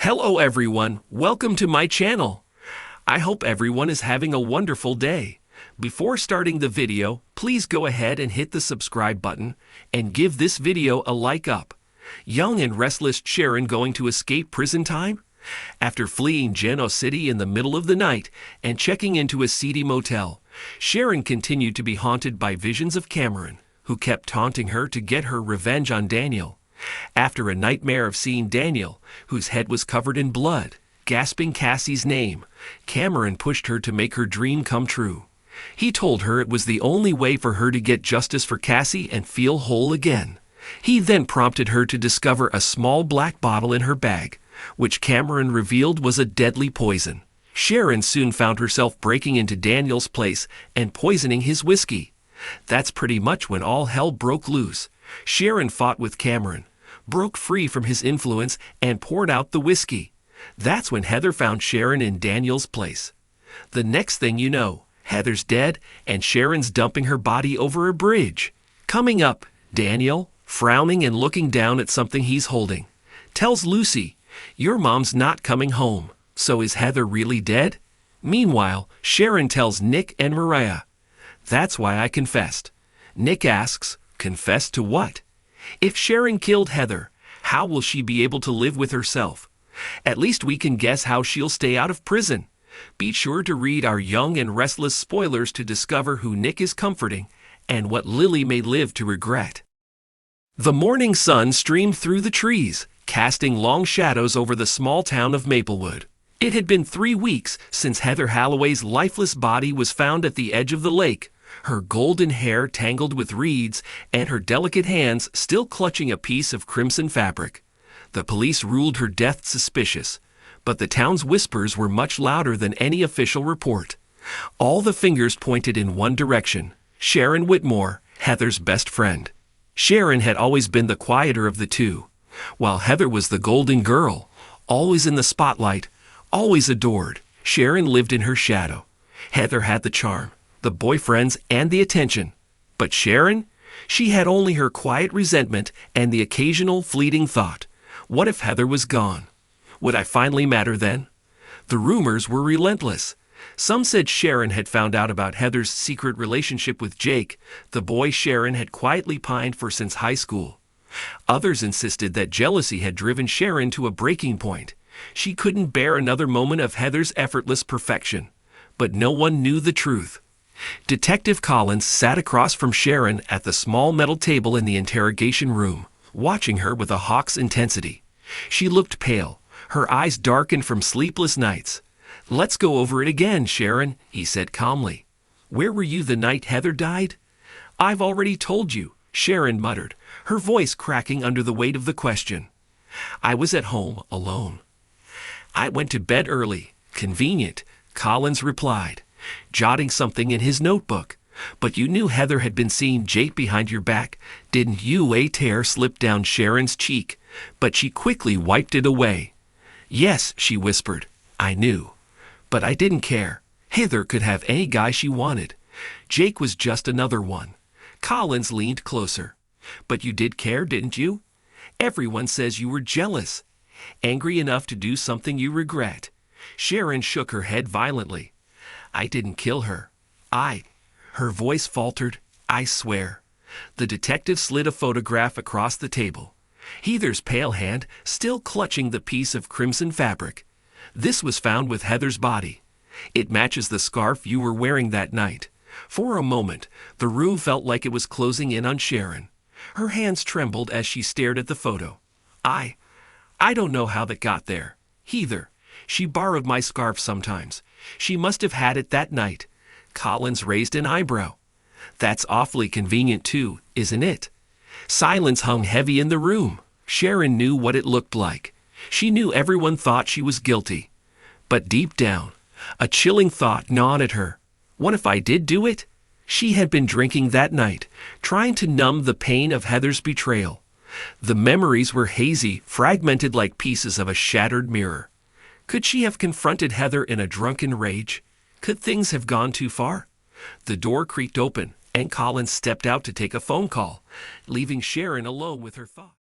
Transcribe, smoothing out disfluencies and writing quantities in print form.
Hello everyone, welcome to my channel. I hope everyone is having a wonderful day. Before starting the video, please go ahead and hit the subscribe button and give this video a like up. Young and restless Sharon going to escape prison time? After fleeing Genoa City in the middle of the night and checking into a seedy motel, Sharon continued to be haunted by visions of Cameron, who kept taunting her to get her revenge on Daniel. After a nightmare of seeing Daniel, whose head was covered in blood, gasping Cassie's name, Cameron pushed her to make her dream come true. He told her it was the only way for her to get justice for Cassie and feel whole again. He then prompted her to discover a small black bottle in her bag, which Cameron revealed was a deadly poison. Sharon soon found herself breaking into Daniel's place and poisoning his whiskey. That's pretty much when all hell broke loose. Sharon fought with Cameron, broke free from his influence, and poured out the whiskey. That's when Heather found Sharon in Daniel's place. The next thing you know, Heather's dead and Sharon's dumping her body over a bridge. Coming up, Daniel, frowning and looking down at something he's holding, tells Lucy, "Your mom's not coming home, so is Heather really dead?" Meanwhile, Sharon tells Nick and Mariah, "That's why I confessed." Nick asks, "Confess to what?" If Sharon killed Heather, how will she be able to live with herself? At least we can guess how she'll stay out of prison. Be sure to read our Young and Restless spoilers to discover who Nick is comforting and what Lily may live to regret. The morning sun streamed through the trees, casting long shadows over the small town of Maplewood. It had been 3 weeks since Heather Holloway's lifeless body was found at the edge of the lake, her golden hair tangled with reeds and her delicate hands still clutching a piece of crimson fabric. The police ruled her death suspicious, but the town's whispers were much louder than any official report. All the fingers pointed in one direction: Sharon Whitmore, Heather's best friend. Sharon had always been the quieter of the two, while Heather was the golden girl, always in the spotlight, always adored. Sharon lived in her shadow. Heather had the charm, the boyfriends, and the attention. But Sharon? She had only her quiet resentment and the occasional fleeting thought, what if Heather was gone? Would I finally matter then? The rumors were relentless. Some said Sharon had found out about Heather's secret relationship with Jake, the boy Sharon had quietly pined for since high school. Others insisted that jealousy had driven Sharon to a breaking point. She couldn't bear another moment of Heather's effortless perfection. But no one knew the truth. Detective Collins sat across from Sharon at the small metal table in the interrogation room, watching her with a hawk's intensity. She looked pale, her eyes darkened from sleepless nights. "Let's go over it again, Sharon," he said calmly. "Where were you the night Heather died?" "I've already told you," Sharon muttered, her voice cracking under the weight of the question. "I was at home, alone." "I went to bed early. Convenient," Collins replied, jotting something in his notebook. "But you knew Heather had been seeing Jake behind your back, didn't you?" A tear slipped down Sharon's cheek, but she quickly wiped it away. "Yes," she whispered, "I knew. But I didn't care. Heather could have any guy she wanted. Jake was just another one." Collins leaned closer. "But you did care, didn't you? Everyone says you were jealous. Angry enough to do something you regret." Sharon shook her head violently. "I didn't kill her. Her voice faltered. "I swear." The detective slid a photograph across the table, Heather's pale hand still clutching the piece of crimson fabric. "This was found with Heather's body. It matches the scarf you were wearing that night." For a moment, the room felt like it was closing in on Sharon. Her hands trembled as she stared at the photo. I don't know how that got there. Heather, she borrowed my scarf sometimes. She must have had it that night." Collins raised an eyebrow. "That's awfully convenient too, isn't it?" Silence hung heavy in the room. Sharon knew what it looked like. She knew everyone thought she was guilty. But deep down, a chilling thought gnawed at her. What if I did do it? She had been drinking that night, trying to numb the pain of Heather's betrayal. The memories were hazy, fragmented like pieces of a shattered mirror. Could she have confronted Heather in a drunken rage? Could things have gone too far? The door creaked open, and Collins stepped out to take a phone call, leaving Sharon alone with her thoughts.